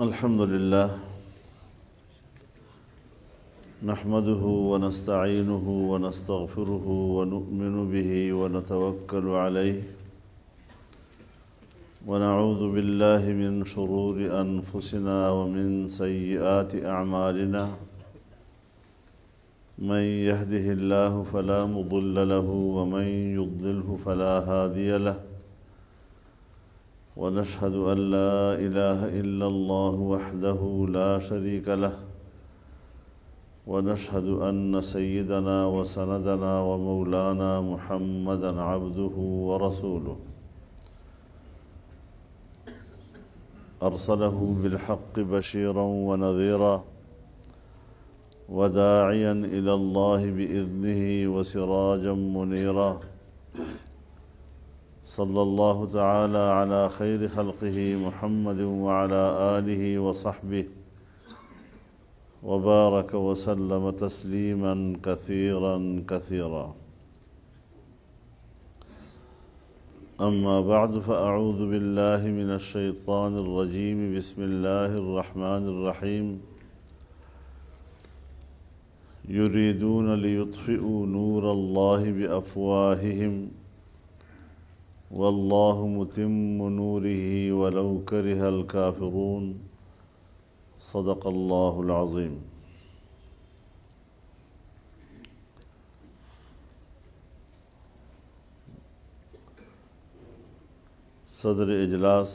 الحمد لله نحمده ونستعينه ونستغفره ونؤمن به ونتوكل عليه ونعوذ بالله من شرور أنفسنا ومن سيئات أعمالنا من يهده الله فلا مضل له ومن يضلله فلا هادي له ونشهد أن لا إله إلا الله وحده لا شريك له ونشهد أن سيدنا وسندنا ومولانا محمدا عبده ورسوله أرسله بالحق بشيرا ونذيرا وداعيا إلى الله بإذنه وسراجا منيرا صلى الله تعالى على خير خلقه محمد وعلى آله وصحبه وبارك وسلم تسليما كثيرا كثيرا. أما بعد فأعوذ بالله من الشيطان الرجيم. بسم الله الرحمن الرحيم. يريدون ليطفئوا نور الله بأفواههم والله متم نوره ولو كره الكافرون. صدق الله العظيم. صدر اجلاس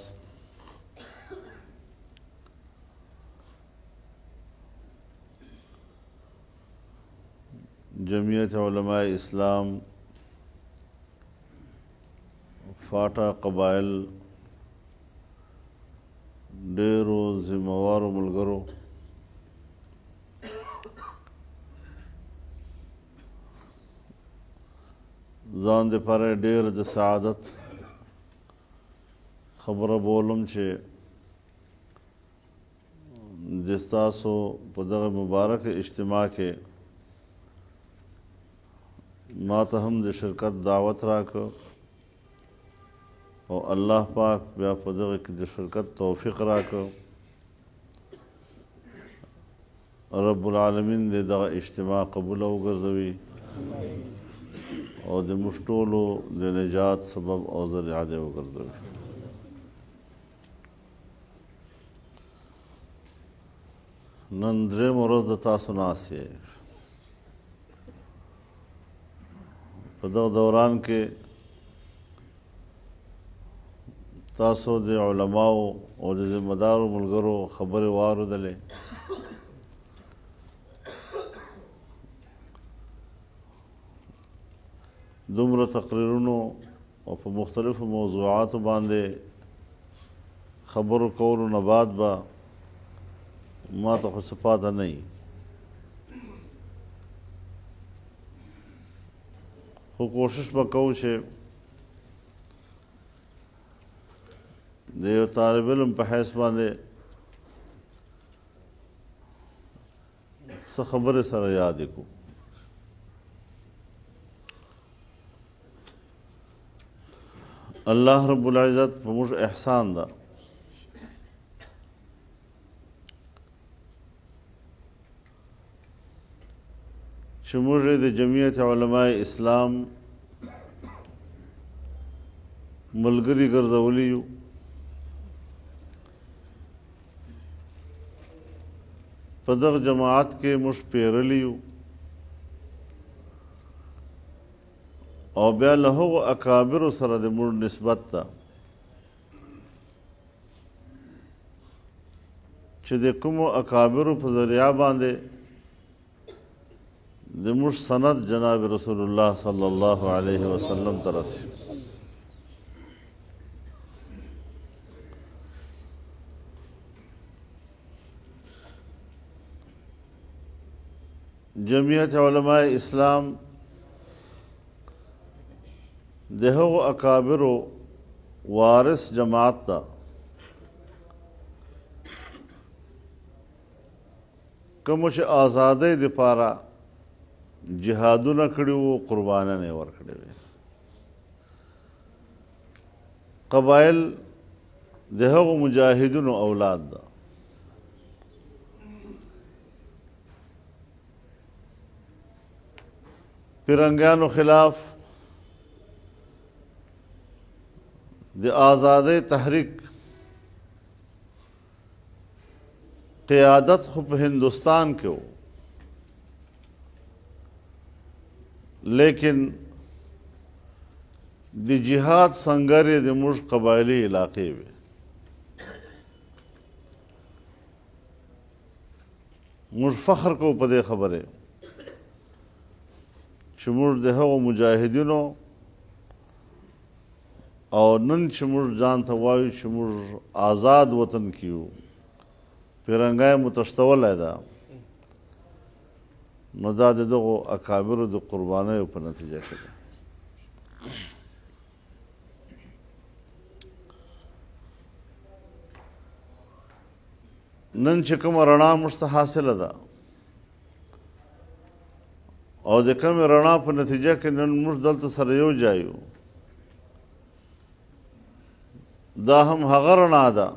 جمعیت علماء اسلام فاټا قبایل ډیرو ذموارو ملګرو ځان دپاره ډیر د سعادت خبره بولم چې د ستاسو په دغه مبارک اجتماع کې ما ته هم د شرکت دعوت راکړ او الله پاک بیا په دغه کې د شرکت توفیق راکړ. رب العالمین دې دغه اجتماع قبول وګرځوي او د موږ ټولو د نجات سبب او ذریعه دې وګرځوي. نن درېیمه ورځ د تاسو ناست یې. په دغه دوران کې تاسو د علماو او د ذمدارو ملګرو خبرې واورېدلې. دومره تقریرونو او په مختلفو موضوعاتو باندې خبرو کولو نه بعد به ما ته خو څه پاته نه وي، خو کوشش به کوو چې د یو طالب علم په حیث باندې څه خبرې سره یادې کړو. الله رب العزت په موږ احسان ده چې موږ د جمعیت علماء اسلام ملګري ګرځولی یو. په دغه جماعت کې موږ پیرلی یو او بیا له هغو اکابرو سره د موږ نسبت ده چې د کومو اکابرو په ذریعه باندې د موږ سند جناب رسول الله صلی الله علیه وسلم ته رسي. جمعیت علماء اسلام د هغو اکابرو وارث جماعت ده کومو چې آزادۍ دپاره جهادونه کړي وو، قربانیانې یې ورکړې وې. قبایل د هغو مجاهدونو اولاد ده پیرنګیانو خلاف د آزادۍ تحریک قیادت خو په هندوستان کې و، لیکن د جهاد سنګر یې د موږ قبایلي علاقې وې. موږ فخر کوو په دې خبرې چې موږ د هغو مجاهدینو او نن چې موږ ځان ته وایو چې موږ آزاد وطن کې یو، پیرنګی مو تښتولی ده، نو دا د دغو اکابرو د قربانیو په نتیجه کې ده. نن چې کومه رڼا موږ ته حاصله ده او د کومې رڼا په نتیجه کې نن موږ دلته سره یو ځای یو، دا هم هغه رڼا ده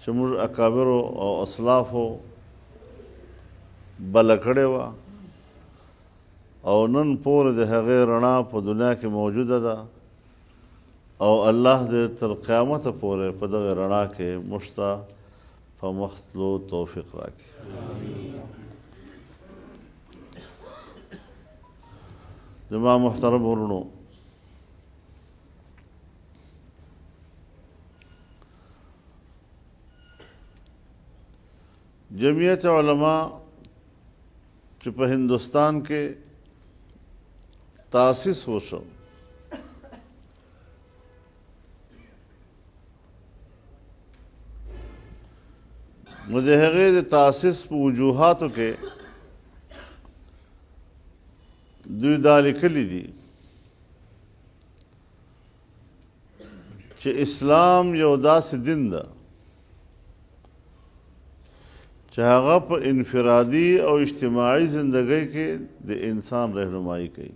چې موږ اکابرو او اسلافو بله کړې وه، او نن پورې د هغې رڼا په دنیا کې موجوده ده، او الله دې تر قیامته پورې په دغې رڼا کې موږ ته په مخ تلو توفیق راکړي. زما محترم ورونو، جمعیت علماء چې په هندوستان کې تاسیس وشو، نو د هغې د تاسیس په وجوهاتو کې دوی دا لیکلي دي چې اسلام یو داسې دین ده چې هغه په انفرادي او اجتماعي زندګۍ کې د انسان رهنمایي کوي.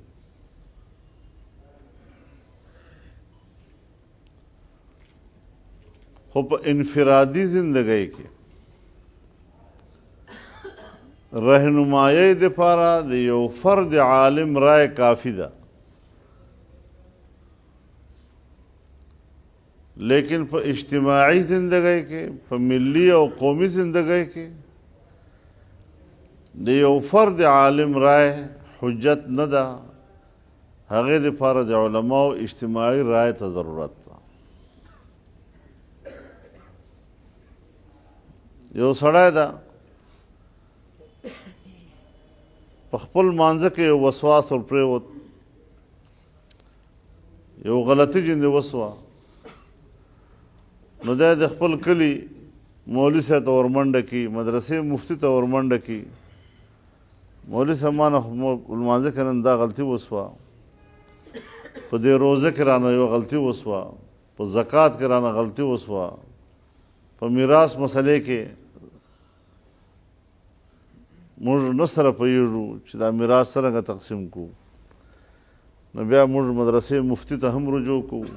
خو په انفرادي زندګۍ کې رهنمایۍ دپاره د یو فرد عالم رای کافي ده، لیکن په اجتماعي زندګۍ کې، په ملي او قومي زندګۍ کې د یو فرد عالم رای حجت نه ده، هغې دپاره د علماو اجتماعي رای ته ضرورت ده. یو سړی ده په خپل مانځه کې یو وسواس ور پرېوت، یو غلطي جندې وسوه، نو دی د خپل کلي مولوي صاحب ته ورمنډه کړي، مدرسې مفتي ته ورمنډه کړي، مولوي صاحب ما نه لمانځه کې نن دا غلطي وسوه، په دې روزه کې رانه یو غلطي وسوه، په زکات کې رانه غلطي وسوه، په میراث مسلې کې موږ نه سره پوهېږو چې دا میراث څرنګه تقسیم کړو، نو بیا موږ مدرسې مفتي ته هم رجوع کوو،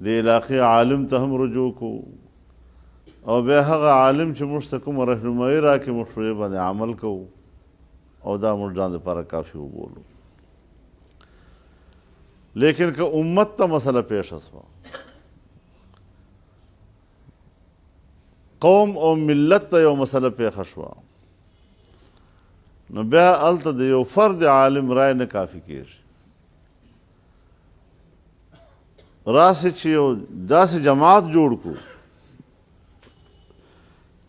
د علاقې عالم ته هم رجوع کوو، او بیا هغه عالم چې موږ ته کومه رهنمایي راکړي موږ پرې باندې عمل کوو، او دا موږ ځان دپاره کافي وبولو. لیکن که امت ته مسله پیښه سوه، قوم او ملت ته یو مسله پیښه شوه، نو بیا هلته د یو فرد عالم رای نه کافي کېږي. راسې چې یو داسې جماعت جوړ کړو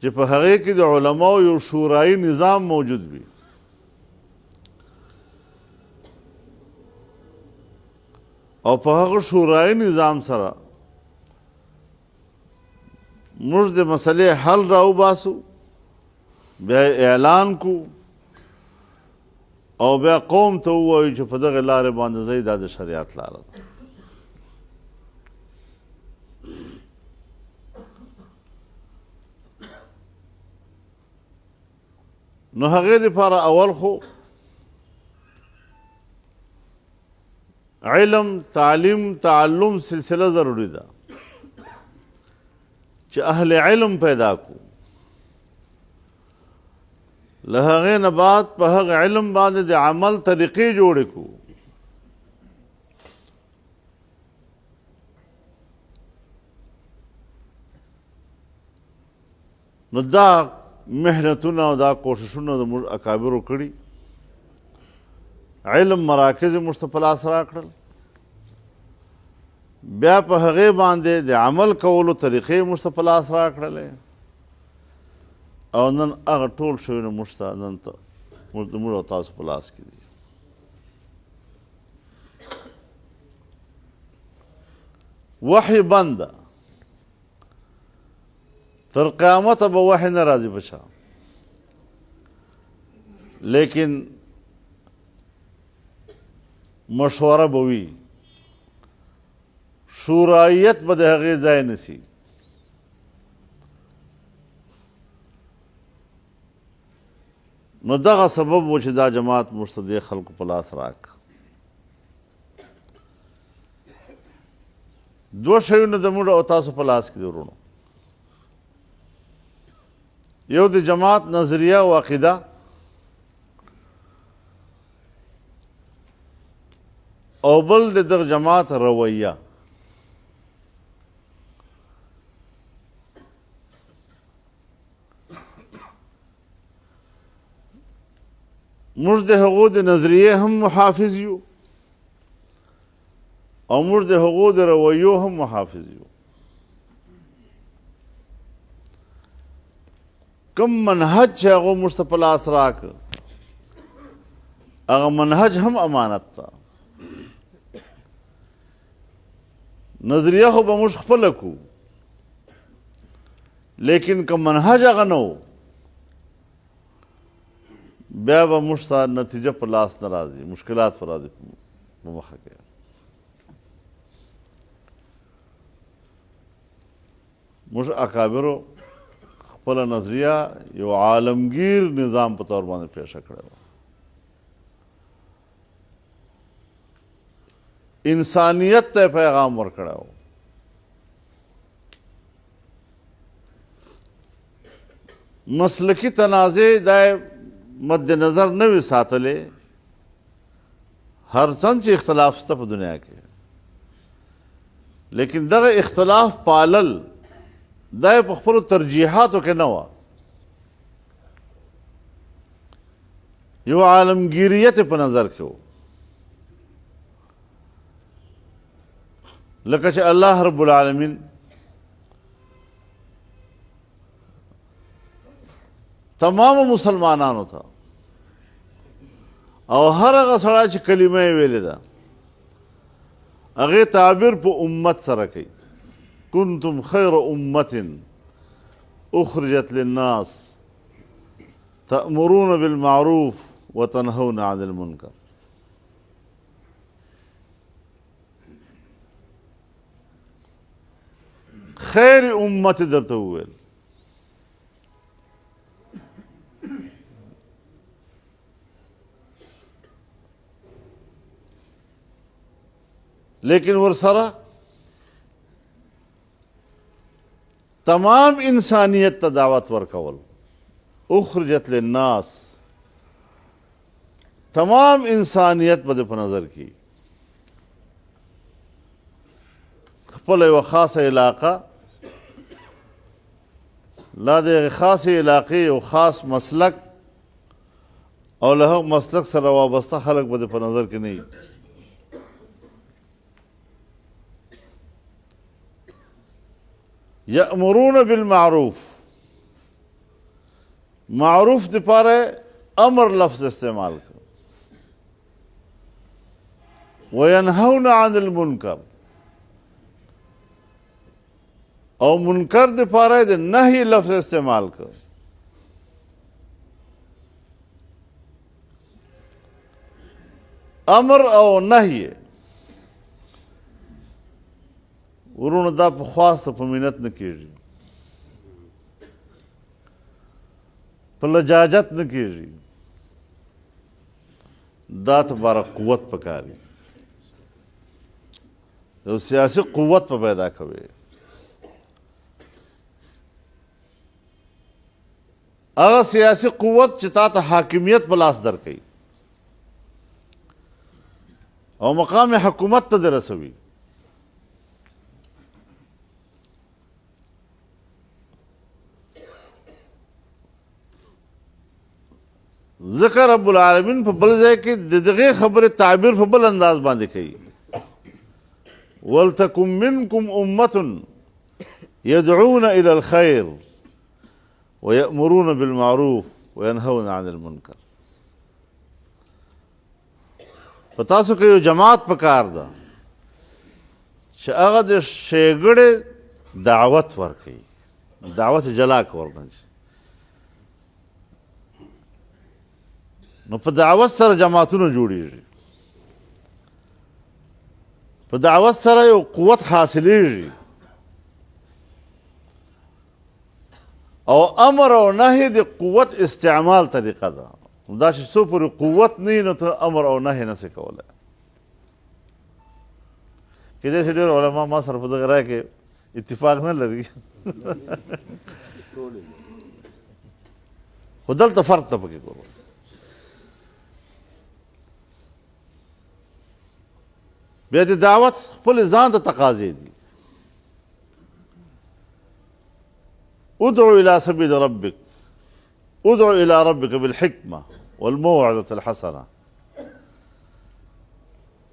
چې په هغې کې د علماو یو شورایي نظام موجود وي، او په هغه شورایي نظام سره موږ د مسلې حل راوباسو، بیا اعلان کو، او بیا قوم ته ووایو چې په دغې لارې باندې ځئ، دا د شریعت لاره ده. نو هغې دپاره اول خو علم، تعلیم، تعلم سلسله ضروري ده چې اهل علم پیدا کو. له هغې نه بعد په هغه علم باندې د عمل طریقې جوړې کړو. نو دا محنتونه او دا کوششونه د موږ اکابرو کړي. علم مراکز یې موږ ته په لاس راکړل، بیا په هغې باندې د عمل کولو طریقې موږ ته په لاس راکړلې، او نن هغه ټول شیونه موږ ته نن ته موږ او تاسو په لاس کې دي. وحی بند ده، تر قیامته به وحی نه راځي بچا، لیکن مشوره به وي، شورایت به د هغې ځای نسی. نو دغه سبب و چې دا جماعت موږ ته دې خلکو په لاس راک. دوه شیونه د موږ او تاسو په لاس کې دي ورونو. یو د جماعت نظریه او عقیده، او بل د دغه جماعت رویه. موږ د هغو د نظریې هم محافظ یو، او موږ د هغو د رویو هم محافظ یو. کم منهج چې هغو موږ ته په لاس راکړ، هغه منهج هم امانت ده. نظریه خو به موږ خپله کو، لیکن که منهج هغه نه و، بیا به موږ ته نتیجه په لاس نه راځي، مشکلات په راځي په مخه کې. موږ اکابرو خپله نظریه یو عالمگیر نظام په طور باندې پیشه کړې وه. انسانیت ته پیغام ورکړی و. مسلکی تنازع دا مد نظر نه وي ساتلې، هر څه چې اختلاف شته په دنیا کې، لیکن دغه اختلاف پالل دا یې په خپلو ترجیحاتو کې نه وه. یو عالمگیریت په نظر کې و، لکه چې الله رب العالمین تمام مسلمانانو ته او هر هغه سړی چې کلمه یې ویلې ده هغې تعبیر په امت سره کوي. کنتم خیر امت اخرجت للناس تأمرون بالمعروف وتنهون عن المنکر. خیر امت درته وویل. لیکن ورسره تمام انسانیت ته دعوت ورکول. اخرجت للناس، تمام انسانیت به په نظر کې. خپل یوه خاصه علاقه، لا د هغې خاصې علاقې یو خاص مسلک او له هغه مسلک سره وابسته خلک به په نظر کې نه وي. یأمرون بالمعروف، معروف دپاره امر لفظ استعمال کړ. وینهون عن المنکر، او منکر دپاره د نهی لفظ استعمال کړ. امر او نهی ورونو دا په خواسته په منت نه کېږي، په لجاجت نه کېږي، دا تباره قوت پکاري، یو سیاسي قوت په پیدا کوي. هغه سیاسي قوت چې تا ته حاکمیت په لاس درکوي او مقام حکومت ته دې رسوي. ذکر رب العالمین په بل ځای کې د دغې خبرې تعبیر په بل انداز باندې کوي. ولتکن منکم امة يدعون الى الخير ويأمرون بالمعروف وينهون عن المنکر. په تاسو کې یو جماعت پکار ده چې هغه د ښېګړې دعوت ورکوي، دعوت جلا کورنه. نو په دعوت سره جماعتونه جوړیږي، په دعوت سره یو قوت حاصلیږي او امر او نهي د قوت استعمال طریقه ده. دا چې څو پورې قوت نه وي نو ته امر او نهي نه شې کولی. کېدای شي ډېر علما ما سره په دغه رایه کې اتفاق نه لري خو دلته فرق ته پکې کوو. بیا د دعوت خپل ځان ته تقاضې دي. ادعو الى سبيل ربك ادعو الى ربك بالحکمه والموعظه الحسنه.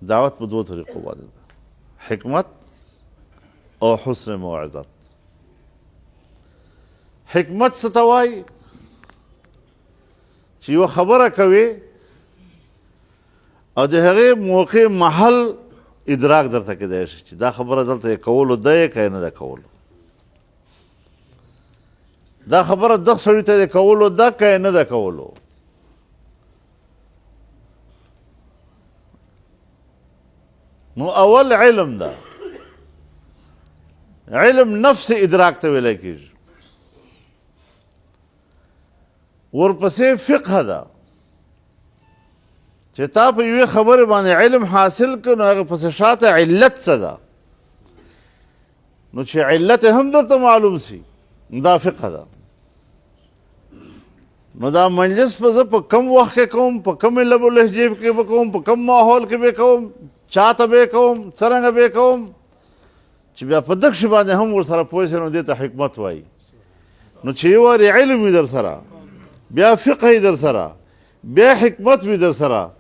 دعوت په دوه طریقو باندې ده، حکمت او حسن موعظت. حکمت څه ته وایي؟ چې یوه خبره کوي او د هغې موقع محل ادراک درته کېدای شي چې دا خبره دلته یې کولو ده یې که یې نه ده کولو، دا خبره دغه سړي ته یې کولو ده که یې نه ده کولو. نو اول علم ده، علم نفس ادراک ته ویلی کېږي. ورپسې فقه ده چې تا په یوې خبرې باندې علم حاصل کړ نو هغه پسې شاته علت څه ده، نو چې علت یې هم درته معلوم سي دا فقه ده. نو دا مجلس به زه په کم وخت کې کوم، په کمې لب و لهجې کې به کوم، په کم ماحول کې به کوم، چا ته به کوم، څرنګه به کوم، چې بیا په دغه شي باندې هم ورسره پوه شې نو دې ته حکمت وایي. نو چې یو وارې علم وي در سره، بیا فقه یې در سره، بیا حکمت وي در سره،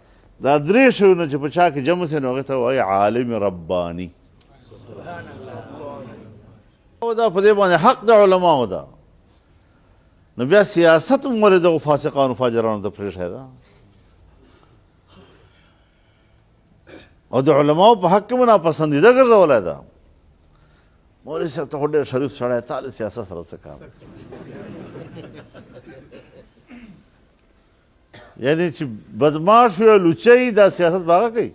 دا درې شیونه چې په چا کې جمع سي نو هغې ته وایي عالم رباني. او دا په دې باندې حق د علماو ده. نو بیا سیاست هم ولې دغو فاسقانو فاجرانو ته پرېښی ده او د علماو په حق کې مو ناپسندیده ګرځولی ده. مولوي صاحب ته خو ډېر شریف سړی تا له سیاست سره څه کار؟ یعنی چې بدماش وي او لوچی دا سیاست به هغه کوي.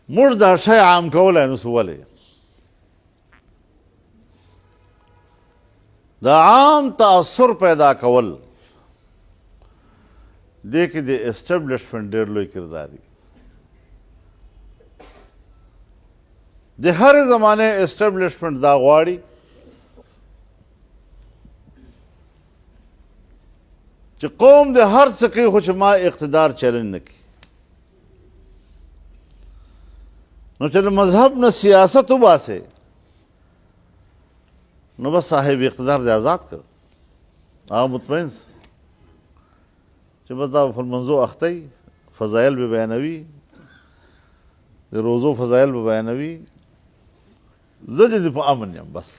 موږ دا شی عام کولی نو څه ولې؟ دا عام تاثر پیدا کول دې کې د اسټبلشمنټ ډېر لوی کردار دی. د هرې زمانې اسټبلشمنټ دا غواړي چې قوم د هر څه کوي خو چې ما اقتدار چلنج نه کړي. نو چې د مذهب نه سیاست وباسې نو بس صاحب اقتدار دې آزاد کړ، هغه مطمئن سه چې بس دا په منځو اخته وي، فضایل به بیانوي، د روزو فضایل به بیانوي، زه دې په امن یم بس.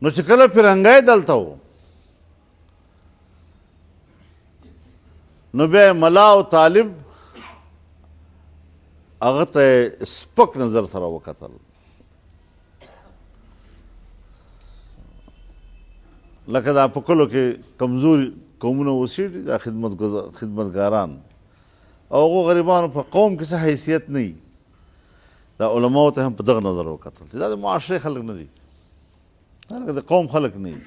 نو چې کله فرنګی دلته و نو بیا ملا او طالب هغه ته سپک نظر سره وکتل. لکه دا په کلو کې کمزوري قومونه اوسېږي دا خدمتګاران او هغو غریبانو په قوم کې څه حیثیت نه وي، دا علماو ته هم په دغه نظر وکتل چې دا د معاشرې خلک نه دي، دا د قوم خلک نه دي.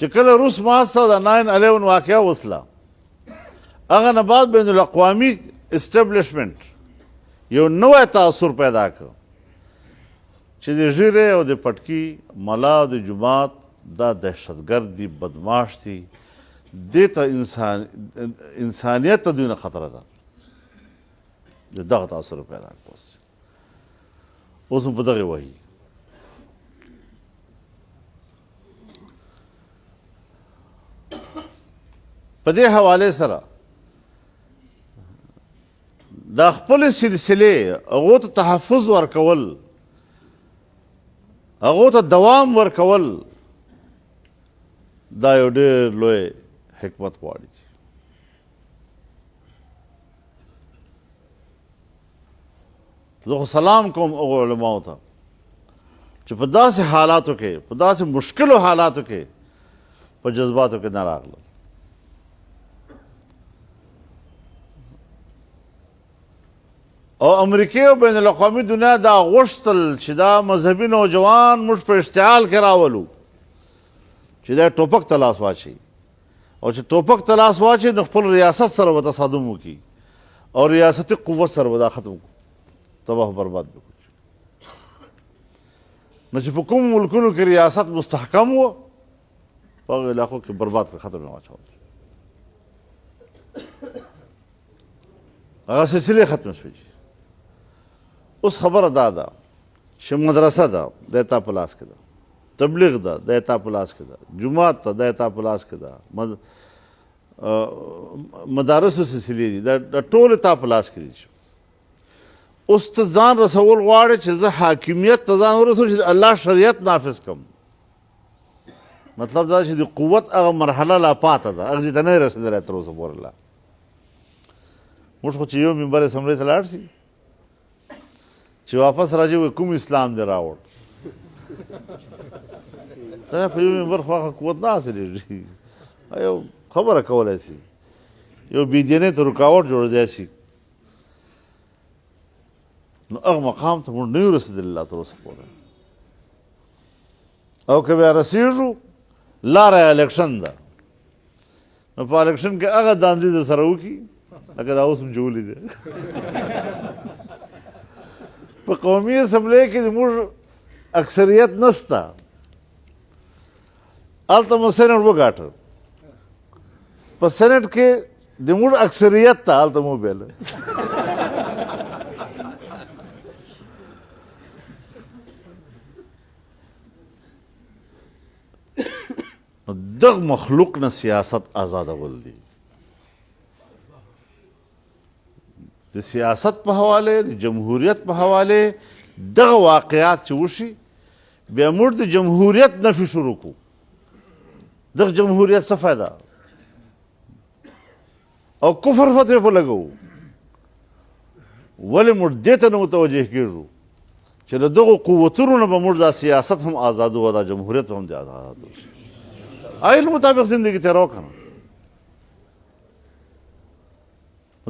چې کله روس مات سو د 9/11 واقعه وسله، هغه نه بعد بین الاقوامي اسټبلیشمنټ یو نوی تاثر پیدا کړ چې د ژیرې او د پټکي ملا او د جماعت دا دهشتګرد دي، بدماش دي، دې ته انسانیت ته دوی نه خطره ده. د دغه تاثر پیدا کړ. اوس هم په دغې وایي. په دې حوالې سره دا خپلې سلسلې هغو ته تحفظ ورکول، هغو ته دوام ورکول، دا یو ډېر لوی حکمت غواړي. زه خو سلام کوم هغو علماو ته چې په داسې حالاتو کې، په داسې مشکلو حالاتو کې په جذباتو کې نه راغلل. او امریکې او بین الاقوامي دنیا دا غوښتل چې دا مذهبي نوجوان موږ په اشتعال کې راولو، چې دا ټوپک ته لاس واچوي، او چې ټوپک ته لاس واچوي نو خپل ریاست سره به تصادم وکړي او ریاستي قوت سره به دا ختم کړو، تباه برباد به کړو. نو چې په کومو ملکونو کې ریاست مستحکم و، په هغو علاقو کې برباد کړ، ختم یې واچول. هغه سلسلې ختمې شوې. اوس خبره دا ده چې مدرسه ده د تا په لاس کې ده، تبلیغ ده د تا په لاس کې ده، جماعت ده د تا په لاس کې ده، مدارسو سلسلې دي دا ټول تا په لاس کې دي. اوس ته ځان رسول غواړې چې زه حاکمیت ته ځان ورسوم چې د الله شریعت نافظ کړم. مطلب دا چې د قوت هغه مرحله لا پاته ده، هغې ته نه یې رسېدلی تر اوسه پورې. لا موږ خو چې یو منبر اسمبلۍ ته لاړ شي چې واپس راځي وایي کوم اسلام دې راوړ. په یو منبر خو هغه قوت نه حاصلېږي. یو خبره کولی شي، یو بېدینۍ ته رکاوټ جوړېدی شي، نو هغه مقام ته موږ نه یو رسېدلي لا تر اوسه پورې. او که بیا رسېږو لاره یې الیکشن ده، نو په الیکشن کې هغه داندې در سره وکړي لکه دا اوس هم چې ولیدې. په قومي اسمبلۍ کې زموږ اکثریت نسته، هلته مو سینټ وګاټه، په سینټ کې زموږ اکثریت ته هلته مو بیله. نو دغه مخلوق نه سیاست آزادول دي. د سیاست په حواله، د جمهوریت په حواله دغه واقعات چې وشي، بیا موږ د جمهوریت نفي شروع کړو. دغه جمهوریت څه فایده؟ او کفر فتوی په لګوو. ولې موږ دې ته نه متوجه کېږو چې له دغو قوتونو نه به موږ دا سیاست هم آزادو او دا جمهوریت هم دې آزادو شي. آیل مطابق زندگی تېره وکړه.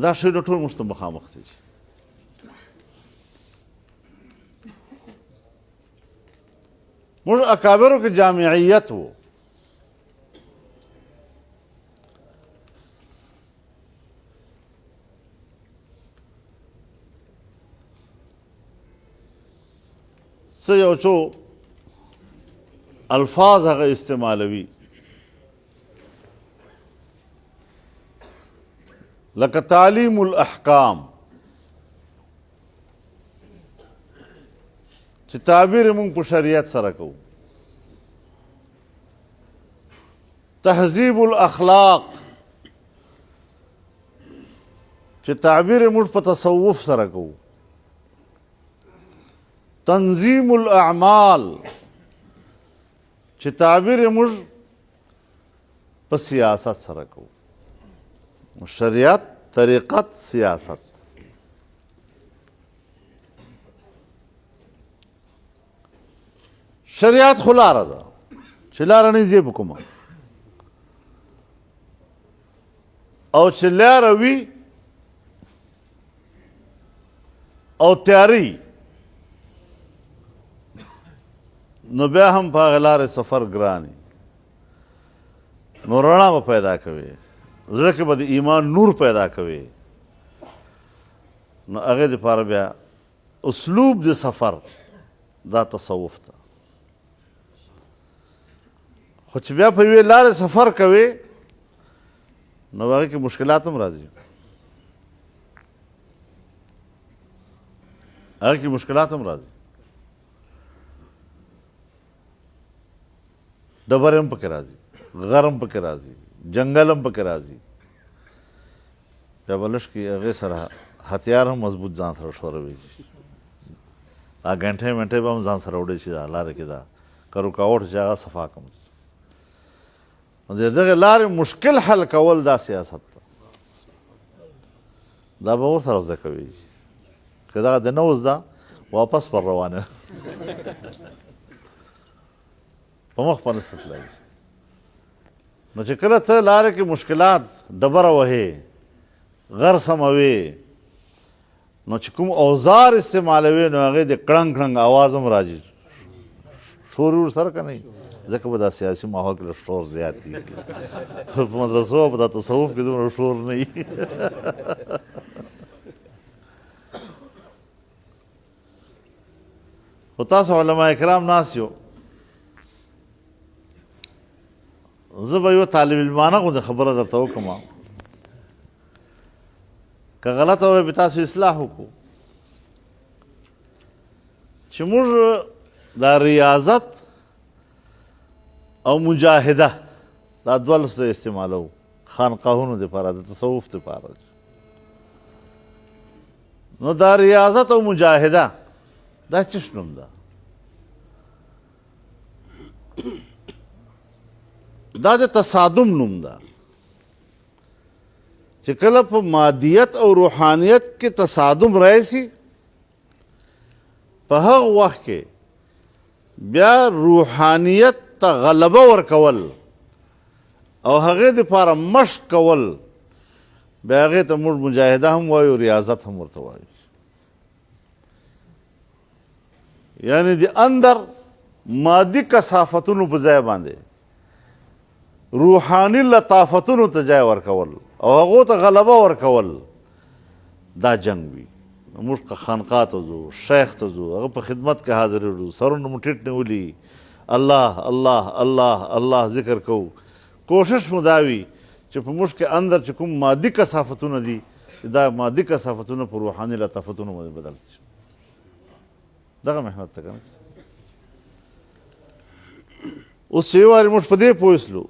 دا شی نو ټول موږ ته مخامخ دی. موږ اکابرو کې جامعیت و، څه یو څو الفاظ هغه استعمالوي لکه تعلیم الاحکام، چې تعبیر موږ په شریعت سره کوو. تهذیب الاخلاق، چې تعبیر موږ په تصوف سره کوو. تنظیم الاعمال، چې تعبیر موږ په سیاست سره کوو. شریعت، طریقت، سیاست. شریعت خو لاره ده چې لاره نه ځي په کومه، او چې لاره وي او تیاری نو بیا هم په هغه لارې سفر ګران وي. نو رڼا به پیدا کوي، زړه کې به د ایمان نور پیدا کوي. نو هغې دپاره بیا اسلوب د سفر دا تصوف ته. خو چې بیا په یوې لارې سفر کوې نو هغې کې مشکلات هم راځي، هغې کې مشکلات هم راځي، ډبرې هم پکې راځي، غر هم پکې راځي، جنګل هم پکې راځي. بیا به لږ کې هغې سره هتیار هم مضبوط ځان سره ښوروي، دا ګنټې منټې به هم ځان سره وړی چې دا لارې کې دا که رکاوټ چې هغه صفا کړم. نو د دغې لارې مشکل حل کول دا سیاست ده، دا به ورسره زده کوي. که دغه د نه زده واپس پر روانه په مخ په نسه تللی. نو چې کله ته لارې کې مشکلات ډبره وهې، غر سموې، نو چې کوم اوزار استعمالوي نو هغې د کړنګ کړنګ آواز هم راځي، شور ور سره که نه وي. ځکه به دا سیاسي ماحول کې شور زیات وي، په مدرسو او په دا تصوف کې دومره شور نه وي. خو تاسو علما کرام ناست یو، زه به یو طالب علمانه غوندې خبره درته وکړم، که غلطه وی به تاسو اصلاح وکړو، چې موږ دا ریاضت او مجاهده دا دوه لفظ استعمالوو خانقاهونو دپاره، د تصوف دپاره. نو دا ریاضت او مجاهده دا چش نوم ده؟ دا د تصادم نوم ده، چې کله په مادیت او روحانیت کې تصادم راشي، په هغه وخت کې بیا روحانیت ته غلبه ورکول او هغې دپاره مشق کول، بیا هغې ته موږ مجاهده هم وایو، ریاضت هم ورته وایو. یعنی د اندر مادي کثافتونو په ځای باندې روحاني لطافتونو ته ځای ورکول او هغو ته غلبه ورکول، دا جنګ وي. موږ خانقاه ته ځو، شیخ ته ځو، هغه په خدمت کې حاضرېږو، سرونه مو ټیټ نیولي، الله الله الله الله ذکر کوو. کوشش مو دا وي چې په موږ کې اندر چې کوم مادي کثافتونه دي، دا مادي کثافتونه په روحاني لطافتونو باندې بدل شي. دغه محنت ته که نه. اوس چې یو وارې موږ په دې پوه شلو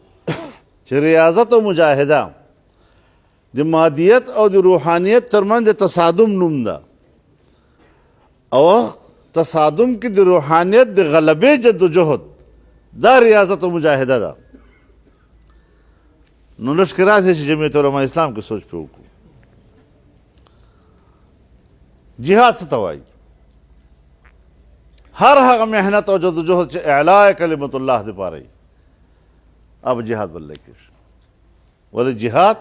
چې ریاضت او مجاهده د مادیت او د روحانیت ترمنځ د تصادم نوم ده، او تصادم کې د روحانیت د غلبې جد و جهد دا ریاضت او مجاهده ده. نو لږ کې راشي چې جمعیت علما اسلام کې سوچ پې وکړو. جهاد څه ته وایي؟ هر هغه محنت او جد و جهد چې اعلاء کلمت الله دپاره وي، اب جهاد بللی کېږي. ولې جهاد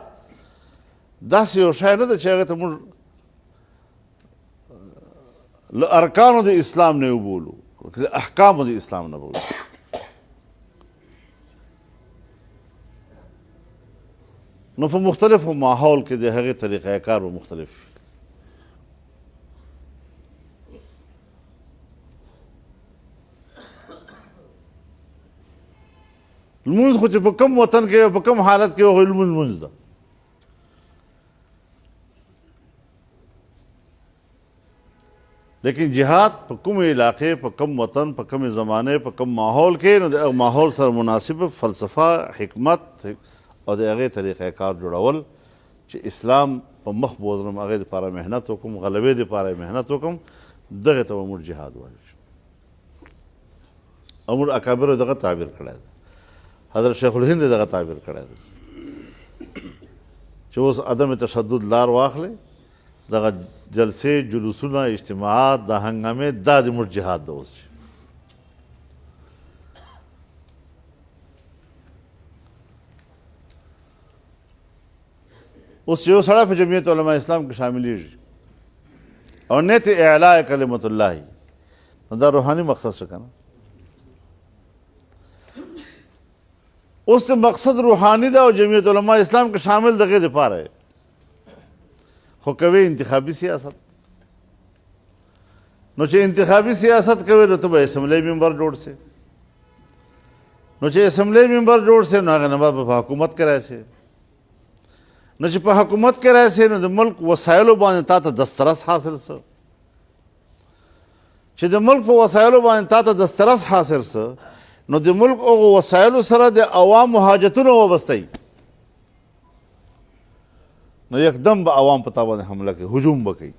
داسې یو شی نه ده چې هغې ته موږ له ارکانو د اسلام نه وبولو، د احکامو د اسلام نه بولو. نو په مختلفو ماحول کې د هغې طریقه کار به مختلف وي. لمونځ خو چې په کوم وطن کې په کوم حالت کې هغوی لمونځ ده. لیکن جهاد په کوم علاقې، په کوم وطن، په کوم زمانه، په کوم ماحول کې، نو د ماحول سره مناسب فلسفه، حکمت او د هغې طریقه کار جوړول چې اسلام په مخ بوځم، هغې دپاره محنت وکړم، غلبې دپاره محنت وکړم، دغې ته به موږ جهاد وایو. او موږ اکابرو دغه تعبیر کړی دی، حضرت شیخ الهند دغه تعبیر کړی دی چې اوس عدم تشدد لار واخلئ، دغه جلسې، جلوسونه، اجتماعات، دا هنګامې، دا د موږ جهاد ده. اوس چې یو سړی په جمعیت علما اسلام کې شاملیږي او نیت اعلاء کلمت الله، نو دا روحاني مقصد شو که نه. اوس مقصد روحانی ده او جمعیت علماء اسلام کې شامل دغه دپاره خو کوي انتخابي سیاست. نو چې انتخابي سیاست کوي نو ته به اسمبلی ممبر جوړ سې، نو چې اسمبلی ممبر جوړ سې نو هغه نه به په حکومت کې راشې، نو چې په حکومت کې راشې نو د ملک وسایلو باندې تا ته دسترس حاصل سه، چې د ملک په وسایلو باندې تا ته دسترس حاصل سه نو د ملک هغو وسایلو سره د عوامو حاجتونه وبستئ، نو یکدم به عوام په تا باندې حمله کوي، هجوم به کوي.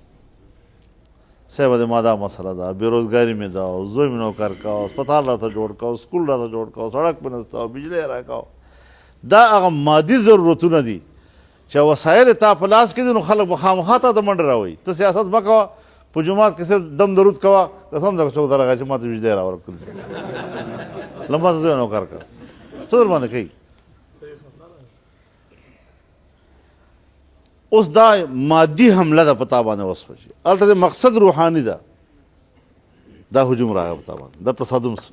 صاحب د ما دا مسله ده، بېروزګاري مې ده، زوی مې نوکر کا، اسپتال راته جوړ کا، سکول راته جوړ کا، سړک مې نسته، بجلی یې راکا. دا هغه مادي ضرورتونه دي چې وسایل تا په لاس کې دي، نو خلک به خامخا تا ته منډه راوړي. ته سیاست مه کوه، په جومات کې صرف دم درود کوه، قسم ده که څوک درغی چې ما ته بجلی راورکړي، له ما ته زوی نوکر کا، څه در باندې کوي؟ اوس دا مادي حمله ده په تا باندې وسوه، هلته مقصد روحاني ده، دا هجوم راغی په تا باندې، دا تصادم سه.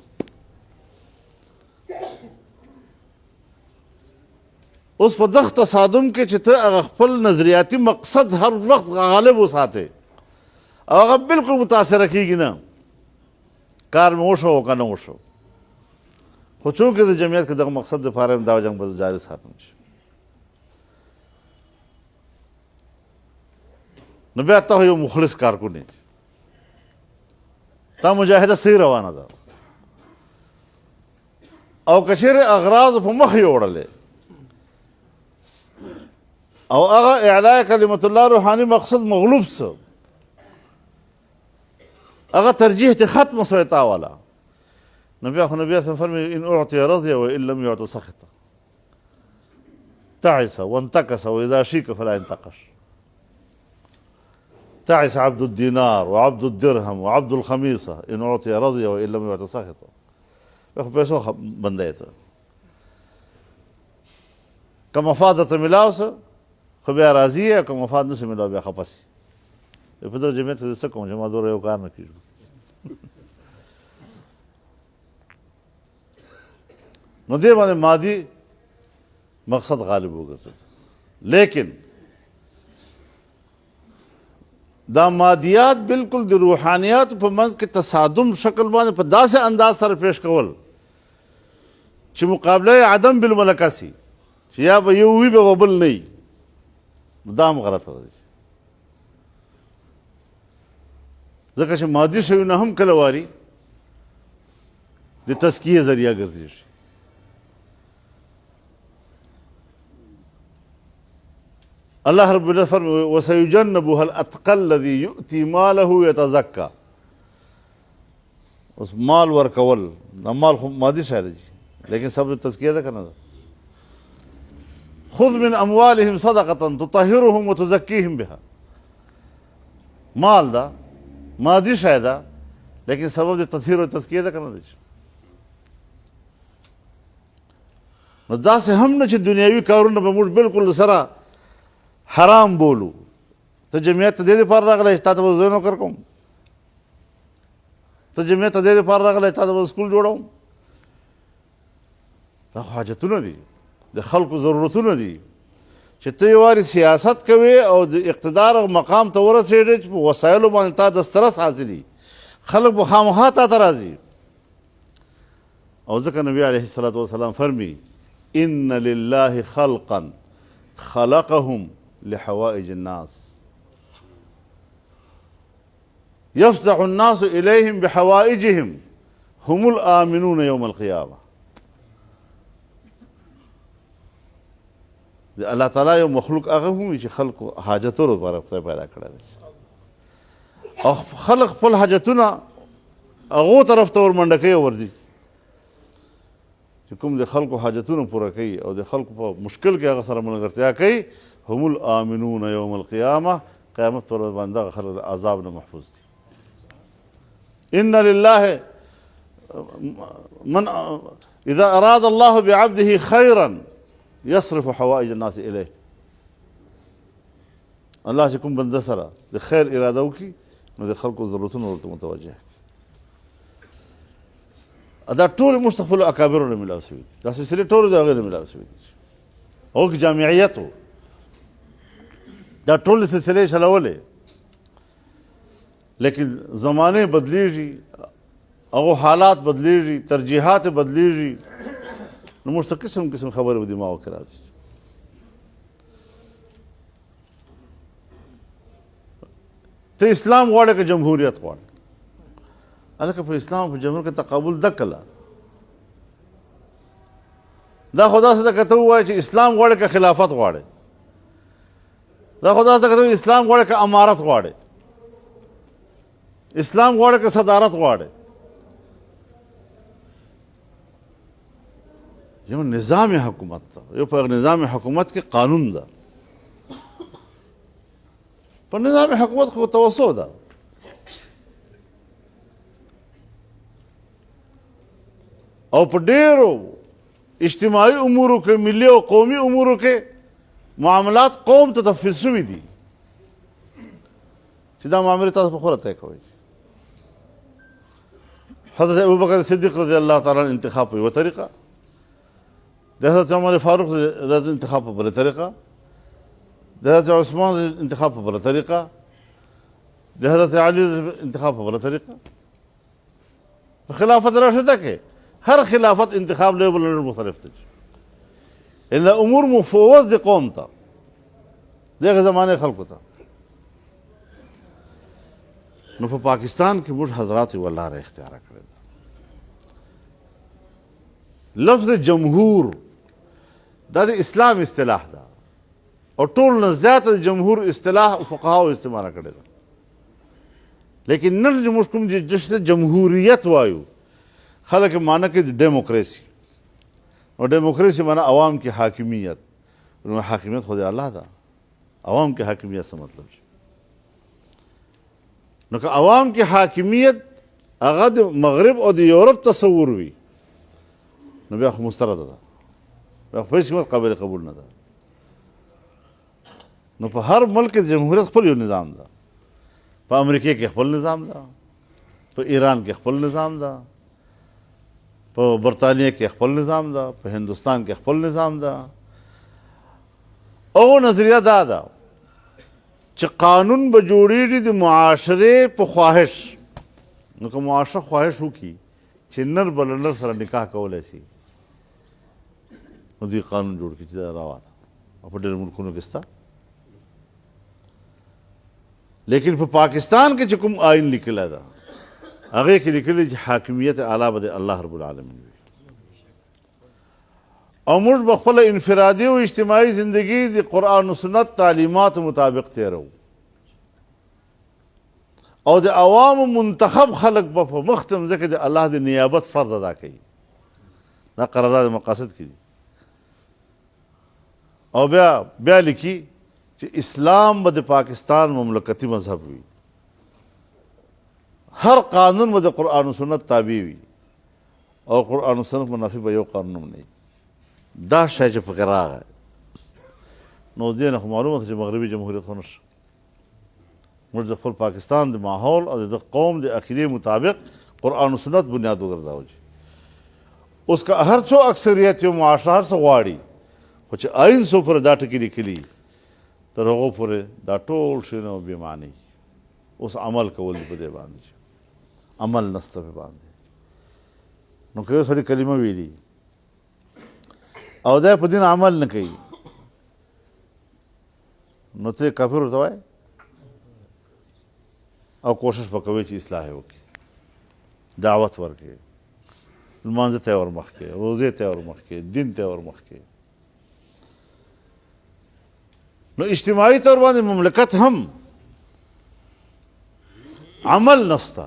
اوس په دغه تصادم کې چې ته هغه خپل نظریاتي مقصد هر وخت غالب وساتې او هغه بالکل متاثره کېږي نه، کار مې وشو او که نه وشو، خو چونکې د جمعیت کې دغه مقصد دپاره یم دا جنګ به جاري ساتم شي. نو بیا ته یو مخلص کارکون یې، تا مجاهده صحیح روانه ده، او که چیرې اغراض په مخ یې وړلې او هغه اعلاء کلمت الله روحاني مقصد مغلوب سه، هغه ترجیح ته ختم سوی تا والا، نو بیا خو نبي صلی فرمي ان اعطي رضي وان لم يعط سخط، تعس وانتكس واذا شيك فلا ينتقش. تعس عبد الدينار وعبد الدرهم وعبد الخميصة إن أعطي رضي وإن لم يعط سخط. خو پیسو بندی ته که مفاد ته ملاو سه خو بیا راضي یې، که مفاد نسي ملاو بیا خفه سي. په دغه جمعیت کې څه کوم چې ما دوره یو کار نه کېږي. نو دې باندې مادي مقصد غالب وګرځېد، لیکن دا مادیات بالکل د روحانیات په منځ کې تصادم شکل باندې په داسې انداز سره پیش کول چې مقابله عدم بالملکه سي، چې یا به یو وي به بل نه وي، دا هم غلطه ده، ځکه چې مادي شیونه هم کله واري د تزکیې ذریعه ګرځېږي. الله رب العزت فرمایي وسيجنبها الاتقى الذي يؤتي ماله يتزكى. اوس مال ورکول، دا مال خو مادي شی دی لیکن سبب تزکیه ده که نه ده؟ خذ من اموالهم صدقه تطهرهم وتزکیهم بها. مال ده مادي شی ده لیکن سبب د تطهیر او تزکیه ده که نه ده؟ نو داسې هم نه چې دنیاوي کارونه به موږ بالکل سره حرام بولو. ته جمعیت ته دې دپاره راغلی چې تا ته به زه نوکر کوم، ته جمعیت ته دې دپاره راغلی تا ته به سکول جوړوم، دا خو حاجتونه دي، د خلکو ضرورتونه دي چې ته یې وارې سیاست کوې او د اقتدار او مقام ته ورسېږې چې په وسایلو باندې تا دسترس حاصلي، خلک به خامخا تا ته راځي. او ځکه نبي علیه الصلاة والسلام فرمي ان لله خلقا خلقهم لحوائج الناس يفزع الناس إليهم بحوائجهم هم الآمنون يوم القيامة. الله تعالی یو مخلوق هغه هم چې خلکو حاجتونو لپاره خدای پیدا کړی دی، او خلک خپل حاجتونه هغو طرف ته ورمنډه کوي او ورځي چې کوم د خلکو حاجتونه پوره کوي او د خلکو په مشکل کې هغه سره ملګرتیا کوي. هم الآمنون یوم القیامة، قیامت پر ورځ باندې دغه خلک د عذاب نه محفوظ دي. ان لله من اذا اراد الله بعبده خيرا يصرف حوائج الناس الیه. الله چې کوم بنده سره د خیر اراده وکړي نو د خلکو ضرورتونه ورته متوجه. دا ټول موږ ته خپلو اکابرو نه میلاو شوي دي، دا سلسلې ټولو د هغې نه میلاو شوي دي. هغو کې جامعیت و، دا ټولې سلسلې چلولې، لیکن زمانې بدلیږي، هغو حالات بدلیږي، ترجیحات بدلیږي، نو موږ ته قسم قسم خبرې په دماغو کې راځي. ته اسلام غواړې که جمهوریت غواړې؟ هلکه په اسلام په جمهور کې تقابل ده کله؟ دا خو داسې ده که ته ووایې چې اسلام غواړې که خلافت غواړې، دا خو داسې ده که ته اسلام غواړې که امارت غواړې، اسلام غواړې که صدارت غواړې. یو نظام حکومت ده، یو په نظام حکومت کې قانون ده، په نظام حکومت خو توسع ده. او په ډېرو اجتماعي امورو کې، ملي او قومي امورو کې معاملات قوم ته تفویض شوي دي چې دا معاملې تاسو په خوله طی کوئ. حضرت ابوبکر صدیق رضی اللہ تعالیٰ عنہ انتخاب په یوه طریقه، د حضرت عمر فاروق رضی انتخاب په بله طریقه، د حضرت عثمان انتخاب په بله طریقه، د حضرت علی انتخاب په بله طریقه. په خلافت راشده کې هر خلافت انتخاب له بل نه مختلف دی، ان امور مفوض دي قوم ته، دغه زمانه خلکو ته. نو په پاکستان کې موږ حضرات یوه لاره اختیاره کړې ده. لفظ جمهور دا د اسلام اصطلاح ده، او ټول نه زیاته د جمهور اصطلاح فقهاو استعماله کړې ده. لیکن نن چې موږ کوم جسته جمهوریت وایو، خلک معنی کې ډیموکریسی، او ډیموکریسی معنی عوام کی حاکمیت. نو حاکمیت خو د الله ده، عوام کی حاکمیت څه مطلب شي؟ نو که عوام کی حاکمیت هغه د مغرب او د یورپ تصور وي، نو بیا خو مسترده ده، بیا خو په هېڅ قیمت قابل قبول نه ده. نو په هر ملک د جمهوریت خپل یو نظام ده. په امریکې کې خپل نظام ده، په ایران کې خپل نظام ده، په برطانیه کې خپل نظام ده، په هندوستان کې خپل نظام ده. او نظریه دا ده چې قانون به جوړېږي د معاشرې په خواهش. نو که معاشره خواهش وکړي چې نر به له نر سره نکاح کولی شي، نو دوی قانون جوړ کړي چې دا روا ده، او په ډېرو ملکونو کې شته. لیکن په پاکستان کې چې کوم آئین لیکلی ده، هغې کې لیکلي چې حاکمیت اعلی به د الله رب العالمین وي، او موږ به خپله انفرادي او اجتماعي زندگی د قرآن و سنت تعلیماتو مطابق تیرو، او د عوامو منتخب خلق به په مخ ځکه د الله د نیابت فرض ادا کوي. دا قرارداد مقاصد کې دي. او بیا لیکي چې اسلام به د پاکستان مملکتي مذهب وي، هر قانون به د قرآن و سنت تابع وي، او قرآن و سنت منافي به یو قانون هم نه وي. دا شی چې پکې راغی، نو دې نه خو معلومه ده چې مغربي جمهوریت خو نشته. موږ د خپل پاکستان د ماحول او د قوم د عقیدې مطابق قرآن و سنت بنیاد وګرځاو. اوس که هر څو اکثریت یو معاشره هر څه غواړي، خو چې آئین څو پورې دا ټکي لیکلي، تر هغو پورې دا ټول شیونه بې معنی. اوس عمل کول دي په دې باندې، عمل نسته په باندې. نو که یو سړي کلمه ویلي او دا په دین عمل نه کوي، نو ته کافر ورته وایې، او کوشش به کوي چې اصلاح یې وکړي، دعوت ورکړي، لمانځه ته یې ورمخکې، روزې ته یې ورمخکې، دین ته یې ورمخکې. نو اجتماعي طور باندې مملکت هم عمل نسته،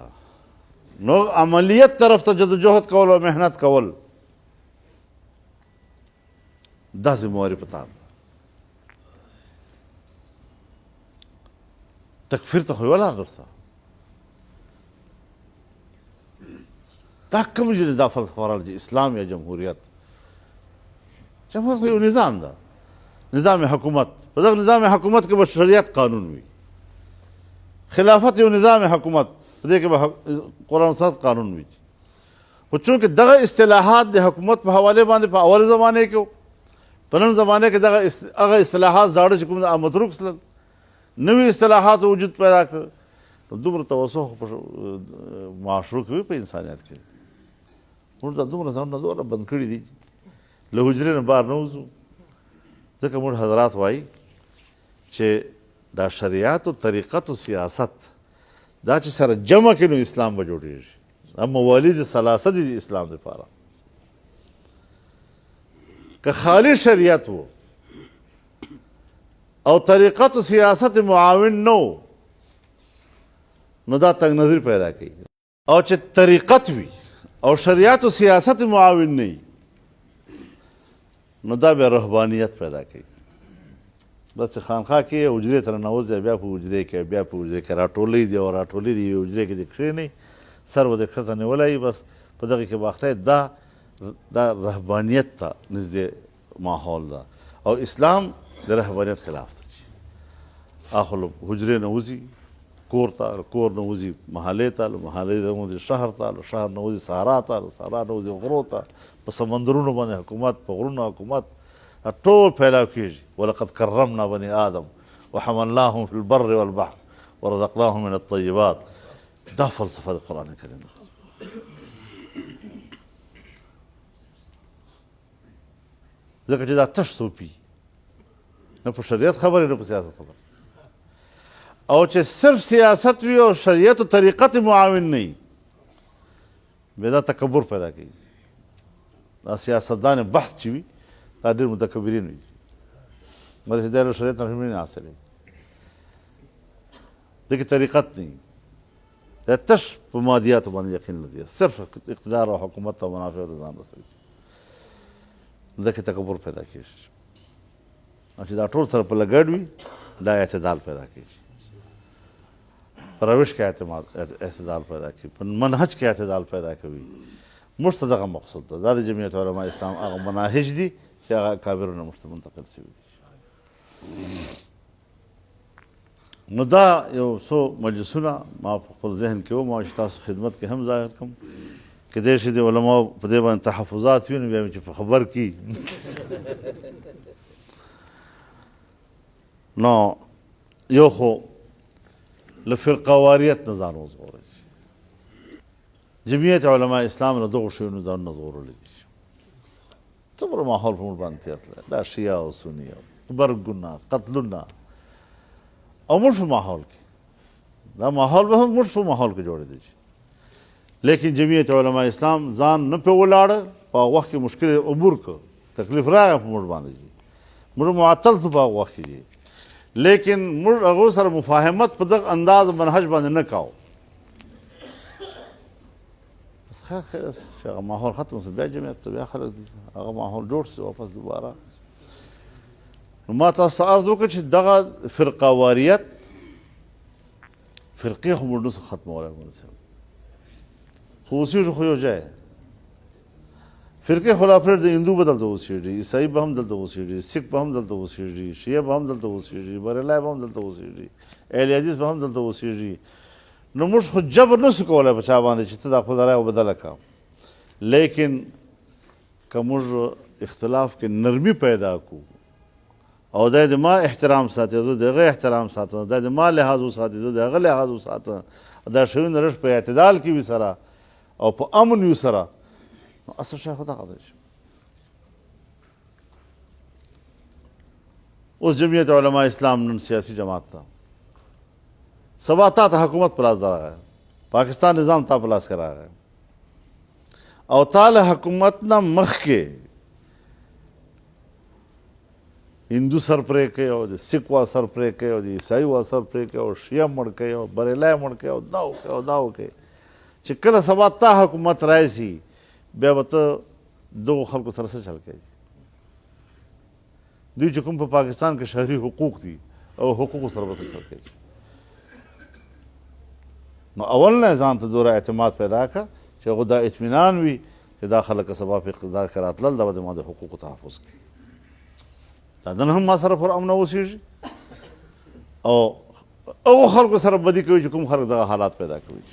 نو عملیت طرف ته جدوجہد کول او محنت کول، دا ذمہواری پتا ده. تکفیر ته خو یوه لار درته، دا کوم چې دا فلسفه راغله چې اسلام یا جمهوریت. جمهوریت خو یو نظام ده، نظام حکومت. په دغه نظام حکومت کې به شریعت قانون وي. خلافت یو نظام حکومت، په دې کې به قرآن و سنت قانون وي. خو چونکې دغه اصطلاحات د حکومت په حوالې باندې په اول زمانې کې په نن زمانه کې هغه اصطلاحات زاړه چې کوم د متروک سلل نوي اصطلاحات وجود پیدا کړ نو دومره توسع په معاشرو کې په انسانیت کې موږ دا دومره ځانونه دومره بند کړي دي له حجرې نه بهر نه وځو ځکه موږ حضرات وایي چې دا شریعت او طریقت او سیاست دا چې سره جمع کړي نو اسلام به جوړېږي دا موالید ثلاثه دي د اسلام دپاره که خالی شریعت و او طریقت و سیاست معاون نو نو دا تنگ نظر پیدا کوي او چې طریقت وي او شریعت و سیاست معاون نه وي نو دا بیا رهبانیت پیدا کوي بس چې خانخواه کې حجرې ته ننوځي بیا په حجرې کې راټولۍ دي او راټولۍ دي یوې حجرې کې دې کښېنئ سر به دې ښکته نیولی بس په دغې کې باخته دا رهبانیت ته نږدې ماحول ده او اسلام د رهبانیت خلاف دی اخو له حجرې نه وځي کور ته کور نه وځي محلې ته له محلې نه وځي شهر ته له شهر نه وځي صحرا ته له صحرا نه وځي غرو ته په سمندرونو باندې حکومت په غرونو حکومت ټول پیلاو کېږي ولقد کرمنا بني آدم وحملناهم في البر والبحر ورزقناهم من الطيبات دا فلسفه د قرآن کریم ځکه چې دا تش صوفي نه په شریعت خبرې نه په سیاست خبرې او چې صرف سیاست وي او شریعت و طریقت معاون نه وي بیا دا تکبر پیدا کوي دا سیاستدان بحث چې وي دا ډېر متکبرین وي مګر چې دی له شریعت نه نه حاصلوي دغې طریقت نه وي دا تش په مادیاتو باندې یقین لري صرف اقتدار او حکومت او منافع ته ځان رسوي ځکه تکبر پیدا کېږي او چې دا ټول سره په لګډ وي دا اعتدال پیدا کېږي په روش کې اعتدال پیدا کوي په منهج کې اعتدال پیدا کوي موږ ته دغه مقصود ده دا د جمعیت علما اسلام هغه مناهج دي چې هغه کابرو نه موږ ته منتقل شوي دي نو دا یو څو مجلسونه ما په خپل ذهن کې وو ما چې تاسو خدمت کې هم ظاهر کړم کېدای شي د علماو په دې باندې تحفظات وي نو بیا مې چې په خبر کي نو یو خو له فرقهواریت نه ځان وژغورئ جمعیت علما اسلام له دغو شیونو ځانونه ژغورلی دي څومره ماحول په موږ باندې تېر تللی دا شیعه او سني غبرګونه قتلونه او موږ په ماحول کې دا ماحول به هم موږ په ماحول کې جوړېدی شي لیکن جمعیت علما اسلام ځان نه پې ولاړه په هغه وخت کې مشکل عبور کړ تکلیف راغی په موږ باندې جي موږ معطل شو په هغه وخت کې جي لیکن موږ هغو سره مفاهمت په دغه انداز منهج باندې نه کوو بس خیر چې هغه ماحول ختم شو بیا جمعیت ته بیا خلک دي هغه ماحول جوړ شي واپس دوباره نو ما تاسو ته عرض وکړه چې دغه فرقهواریت فرقې خو موږ نسو ختمولی مولوي صاحب خو اوسېږو خو یو ځای فرقې خو لا پرېږدئ هندو به دلته اوسېږي عیسایي به هم دلته اوسېږي سکھ به هم دلته اوسېږي شیعه به هم دلته اوسېږي بریلی به هم دلته اوسېږي اهل حدیث به هم دلته اوسېږي نو موږ خو جبر نسو کولی په چا باندې چې ته دا خپله رایه بدله کړه لیکن که موږ اختلاف کې نرمي پیدا کړو او دا د ما احترام ساتي زه د هغه احترام ساتم دا د ما لحاظ وساتي زه د هغه لحاظ وساتم دا شیونه رش په اعتدال کې وي سره او په امن وي سره نو اصل شی خو دغه دی اوس جمعیت علما اسلام نن سیاسي جماعت ته سبا تا ته حکومت په لاس راغی پاکستان نظام تا په لاس کې راغی او تا له حکومت نه مخکې هندو سر پرې کوي او د سکھ وا سر پرې کوي او د عیسائی وا سر پرې کوي او شیعه مړ کوي او بریلی مړ کوي او دا وکوي او دا وکوي چې کله سبا تا حکومت راشي بیا به ته دغو خلکو سره څه چل کوي دوی چې کوم په پاکستان کې شهري حقوق دي او حقوقو سره به څه چل کوي نو اول نه ځان ته دوره اعتماد پیدا کړه چې هغه دا اطمینان وي چې دا خلک سبا په اقتدار کې راتلل دا به زما د حقوقو تحفظ کوي دا نن هم ما سره پر امن اوسېږي او هغو خلکو سره بدي کوي چې کوم خلک دغه حالات پیدا کوي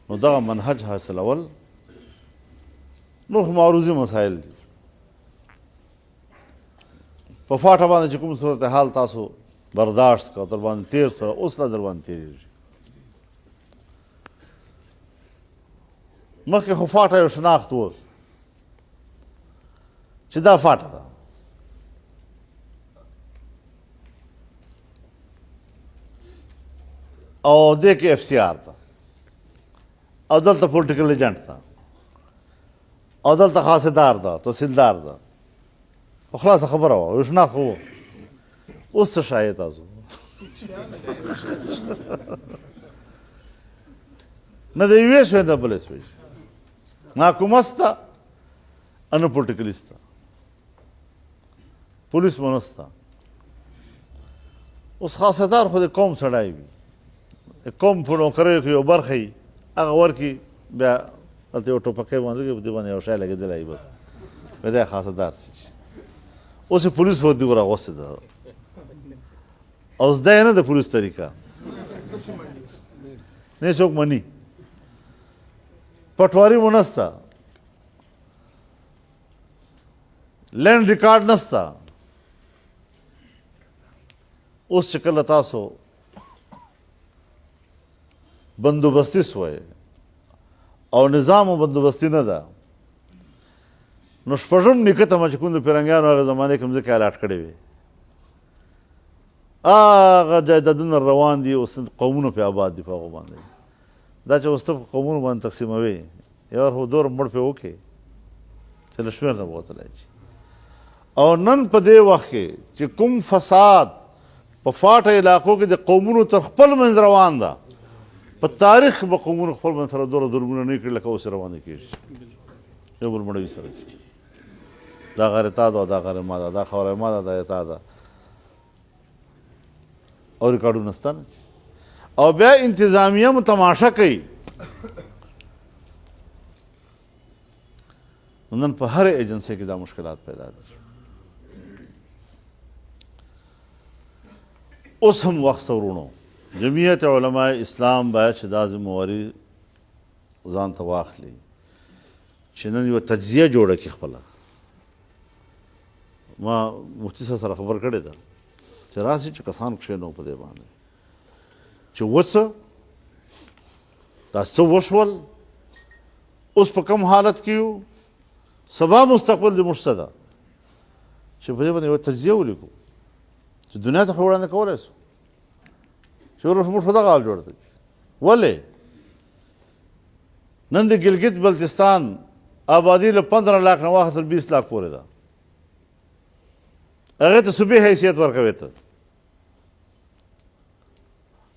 نو دغه منهج حاصلول نور خو معروضي مسایل دي. په فاټه باندې چې کوم صورتحال تاسو برداشت کړه در باندې تېر سوه اوس لا در باندې تېرېږي. مخکې خو فاټه یو شناخت و چې دا فاټه ده، او دې کې اف سی آر ده، او دلته پولیټیکل ایجنټ ده، او دلته خاصدار ده، تحصیلدار ده. خو خلاصه خبره وه، یو شناخت و. اوس څه ښایي تاسو؟ نه د یوې شوې نه بلې شوې، نه حکومت شته نه پولیټیکل شته، پولیس مو نشته. اوس خاصدار خو د قوم سړی وي، د قوم په نوکریو کې یو برخه وي، هغه ورکړي، بیا هلته یو ټوپکی باندې لګي، په دې باندې یو شی لګېدلی وي، بس بیا دی خاصدار شي. اوس یې پولیس ورته راغوستې ده، او زده یې نه د پولیس طریقه، نه څوک مني. پټواري مو نشته، لینډ ریکارډ نشته. اوس چې کله تاسو بندوبستي سوی او نظام و بندوبستي نه ده، نو شپږم نیکه ته چې کوم د پیرنګیانو هغه زمانې کې مځکې الاټ کړې وې، هغه جایدادونه روان دي، اوس قومونه پې آباد دي په هغو باندې. دا چې اوس ته په قومونو باندې تقسیموي، یو خو دور مړ پې وکړې چې له شمېر نه به وتلی شي. او نن په دې وخت کې چې کوم فساد په فاټه علاقو کې د قومونو تر خپل منځ روان ده، په تاریخ به قومونو خپل منځ سره دومره ظلمونه نه کړي لکه اوس روانې کېږي، یو بل مړوي سره شي. دا غر تا ده، دا غر ما ده، دا خاوره ما ده، دا تا ده، او ریکارډونه شته نه. او بیا انتظامیه مو تماشه کوي. نن په هر ایجنسۍ کې دا مشکلات پیدا دي. اوس هم وخت شته ورونو، جمعیت علماء اسلام باید چې دا ذمهواري ځان ته واخلي چې نن یوه تجزیه جوړه کړي خپله. ما مفتي صاحب سره خبر کړې ده چې راسي چې کسان کښېنو په دې باندې چې وڅه دا څه وشول، اوس په کوم حالت کې یو، سبا مستقبل دې موږ څه ده، چې په دې باندې یوه تجزیه ولیکو چې دنیا ته خو وړاندې کولی شو چې موږ په دغه حال جوړ دی. ولې نن د ګلګت بلتستان آبادي له 15 لاک نه واخیستل 20 لاک پورې ده، هغې ته صوبې حیثیت ورکوي ته،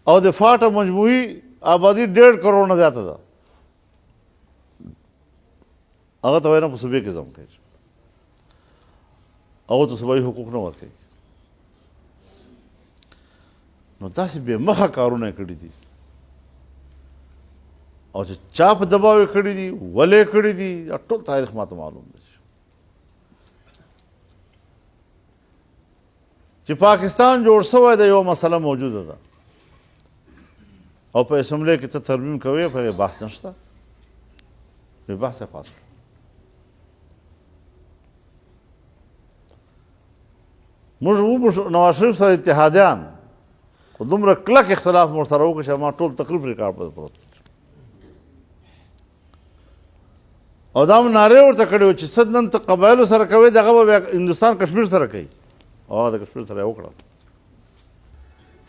او د فاټه مجموعي آبادي 1.5 کروڑ نه زیاته ده، هغه ته وایي نه په صوبې کې ځم کوي، هغو ته صوبایي حقوق نه ورکوي. نو داسې بې مخه کارونه یې کړي دي، او چې چا په دباو یې کړي دي، ولې یې کړي دي، دا ټول تاریخ ماته معلوم دی. چې پاکستان جوړ شوی د یوه مسله موجوده ده، او په اسمبلی کې ته ترمیم کوې، په هغې بحث نشته، بې بحثه پاس کړه. موږ نواز شریف سره اتحادیان خو دومره کلک اختلاف مو ورسره وکړو چې ما ټول تقریب ریکارډ پرې پروت، او دا مو نارې ورته کړې وې چې څه نن ته قبایلو سره کوې، دغه به بیا هندوستان کشمیر سره کوي، او هغه د کشمیر سره یې وکړه.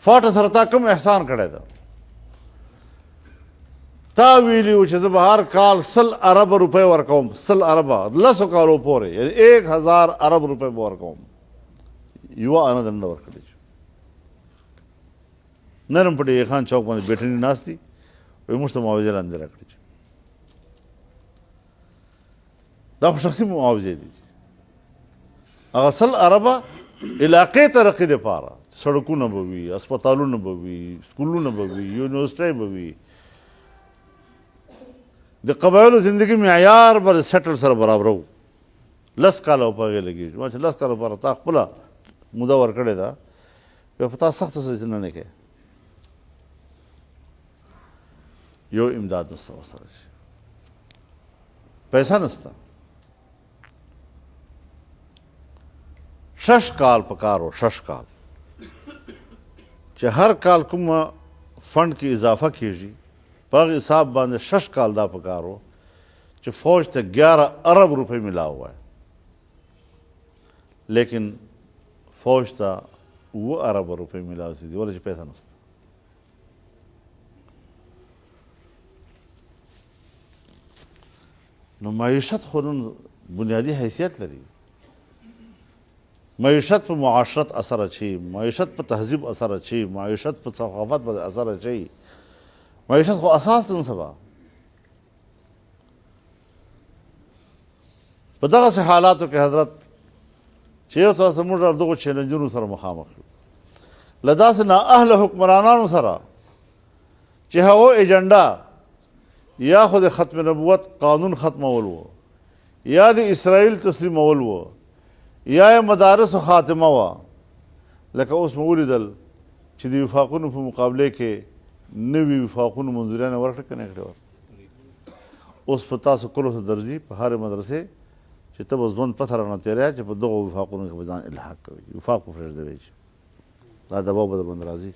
فاټه سره تا کوم احسان کړی ده؟ تا ویلي و چې زه به هر کال 100 ارب روپۍ ورکوم، 100 اربه 10 کالو پورې، یعنې 1000 ارب روپۍ به ورکوم. یوه انه دنده ورکړې چې نرم په ډیګي خان چوک باندې بیټرني ناست دي، وایي موږ ته معاوضې لاندې راکړي. دا خو شخصي معاوضې دي، هغه 100 اربه علاقې ترقي دپاره، سړکونه به وي، هسپتالونه به وي، سکولونه به وي، یونیورسټۍ به وي، د قبایلو زندګي معیار به سیټل سره برابرو. 10 کاله په هغې لګېږي. ما چې 10 کاله لپاره تا خپله موده ورکړې ده، بیا په تا سخته سرچینه نه کوې. یو امداد نشته ورسره چې پیسه نشته. 6 کال پکار و 6 کال چې هر کال کومه فنډ کې اضافه کیږي په هغه حساب باندې 6 کال دا پکار و چې فوج ته 11 ارب روپے ملا ہوا ہے، لیکن فوج ته 9 ارب روپے ملا ہوئی دي ولې چې پیسه نشته. نو معیشت خو نن بنیادی حیثیت لري. معیشت په معاشرت اثر اچي، معیشت په تهذیب اثر اچي، معیشت په ثقافت باندې اثر اچي. معیشت خو اساس دی. سبا په دغسې حالاتو کې حضرت چې یو تاسو موږ دغو چیلنجونو سره مخامخ یو، له داسې نااهله حکمرانانو سره چې هغو ایجنډا یا خو د ختم نبوت قانون ختمول و، یا د اسرائیل تسلیمول و، یا یې مدارسو خاتمه وه. لکه اوس مې ولیدل چې د وفاقونو په مقابله کې نوي وفاقونو منظوریانې ورکړه که نه یې کړې. اوس په تاسو کلو ته درځي په هرې مدرسې چې ته به ژوند پته رانه تېری چې په دغو وفاقونو کې به ځان الحاق کوي، وفاق به پرېږدوي چې دا دباو به درباندې راځي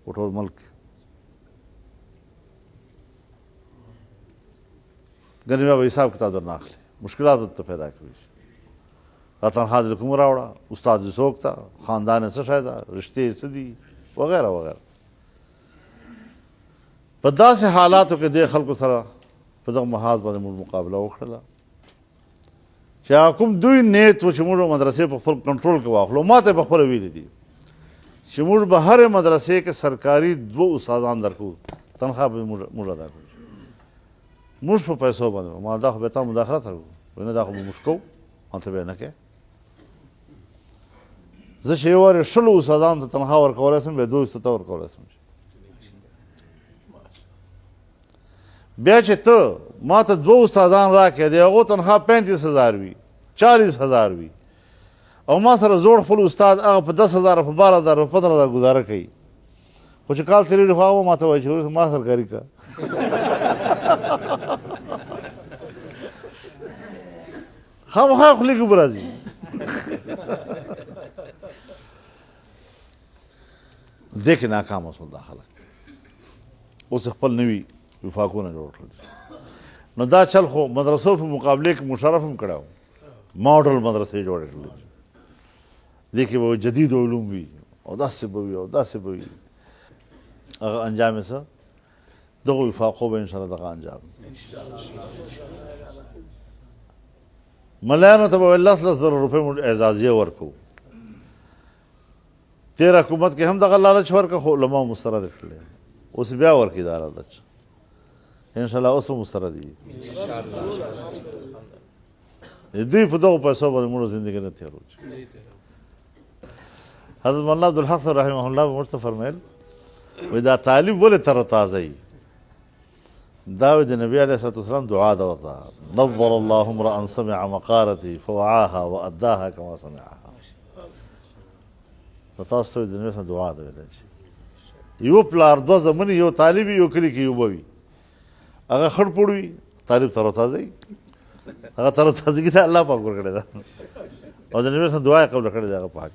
په ټول ملک. ګنې بیا به حساب کتاب درنه اخلي، مشکلات به ته پیدا کوي. دا تنخوا دې کوم راوړه، استاد دې څوک ته، خاندان یې څه شی ده، رشتې یې څه دي، وغیره وغیره. په داسې حالاتو کې دې خلکو سره په دغه محاذ باندې موږ مقابله وکړله چې هغه کوم دوی نیت و چې موږ مدرسې په خپل کنټرول کې واخلو. ما ته یې په خپله ویلي دي چې موږ به هرې مدرسې کې سرکاري 2 استادان درکوو، تنخوا به موږ ادا کړو. موږ په پیسو باندې ما دا خو به تا مداخلت وکړو، نه دا خو به موږ کوو، ما ته به یې نه کوې. زه چې یو وارې 100 استادانو ته تنخوا ورکولی شم، بیا 2 ته ورکولی شم. بیا چې ته ما ته 2 استادان راکړې د هغو تنخوا 35,000 وي، 40,000 وي، او ما سره زوړ خپل استاد هغه په 10,000 په 12,000 په 15,000 ګزاره کوي، خو چې کال تېرېږي خو هغه ما ته وایي چې وروسته ما سرکاري که. خامخا خولې کې به راځي. دې کې ناکامه شول دا خلک. اوس خپل نوي وفاقونه جوړ کړل. نو دا چل خو مدرسو په مقابله کې مشرف هم کړی و، ماډل مدرسې جوړې کړلې. دې کې به جدید علوم وي او داسې به وي او داسې به وي. هغه انجام یې څه؟ دغو وفاقو به انشاءالله دغه انجام. ملایانو ته به 10,000 روپۍ موږ اعزازیه ورکوو. تېر حکومت کې هم دغه لالچ ورکړه، خو علماو مسترد کړلی. اوس بیا ورکړي دا لالچ انشاءالله، اوس به مسترد وي. دوی په دغو پیسو باندې موږ زندګي نه تېرو. حضرت مولانا عبدالحق صاحب رحمه الله به موږ ته فرمیل وایي دا تعلیم ولې تر تازه وي؟ دا وایي د نبي علیه الصلاة والسلام دعا ده ورته، نظر الله امرأ سمع مقالتي فوعاها وأداها كما سمعها. په تاسو ته د نبي صاحب دعا ده ویلی چې یو پلار 2 زمنې، یو طالب یو کلي کې یو به وي، هغه خړ پوړ وي، طالب تر و تازه وي. هغه تر و تازګي ته الله پاک ورکړې ده او د نبي صاحب دعا یې قبوله کړې ده هغه پاک.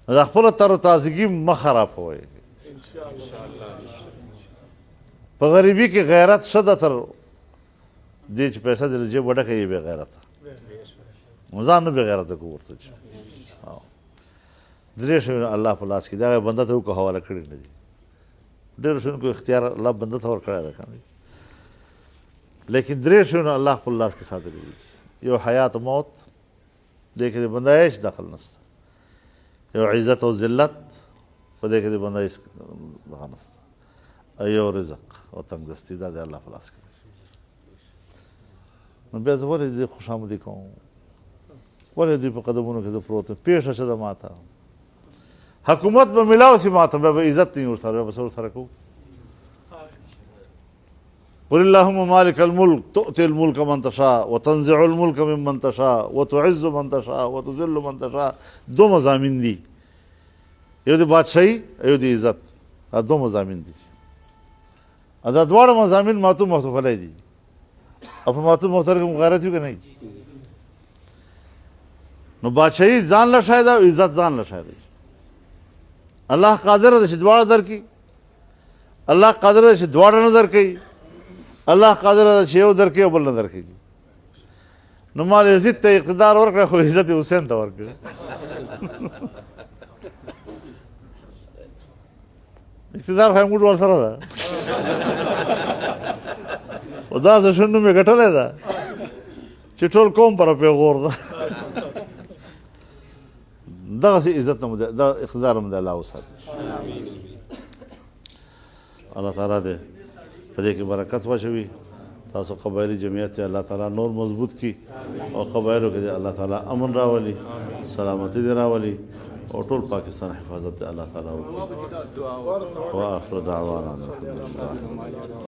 نو د خپله تر و تازګي مه خرابوئ. په غریبي کې غیرت ښه ده تر دې چې پیسه دې له جیب وډکه یې بې غیرته. نو ځان نه بې غیرته کړو ورته چې 3 شیونه الله په لاس کې دي، هغه بنده ته وکړو حواله کړي نه دي. ډېرو شیونو کې اختیار الله بنده ته ورکړی ده که نه، لیکن 3 شیونه الله خپل لاس کې ساتلي دي. یو حیات و موت، دې کې د بنده هیڅ دخل نشته. یو عزت او ذلت، په دې کې د بنده هیڅ دغه نشته. یو رزق او تنګدستي، دا د الله په لاس کې دی. نو بیا زه ولې دې خوشامدي کوم؟ ولې دوی په قدمونو کې زه پروت یم؟ پېښه څه ده ما ته؟ حکومت به ملاو سي ما ته، بیا به عزت نه وي ورسره، بیا به څه ورسره کوو؟ قل اللهم مالک الملک تؤتي الملک من تشاء وتنزع الملک ممن تشاء وتعز من تشاء وتذل من تشاء. 2 مضامین دي، یو د بادشاهي یو د عزت. دا 2 مضامین دي. دا دواړه مضامین معطوف محذوف علیه دي او په معطوف محذوف کې مغایرت وي که نه؟ نو بادشاهي ځان له شاید او عزت ځان له شاید. الله قادر دی چې دواړه درکړي، الله قادر دی چې دواړه نه درکوي، الله قادر دی چې یو درکوي او بل نه درکوي. نو مال یزید ته اقتدار ورکړه خو عزت حسین ته ورکړه. اقتدار خو یې موږ ورسره ده خو داسې ښه نوم یې ګټلی ده چې ټول قوم پره پیغور ده. دغسې عزت نه دا اقتدار هم د الله وساتي. الله تعالی دې په دې کې برکت واچوي. تاسو قبایلي جمعیت ته الله تعالی نور مضبوط کړي او قبایلو کې دې الله تعالی امن راولي، سلامتي دې راولي او ټول پاکستان حفاظت دې الله تعالی وکړي. واخر دعوانا الحمدلله.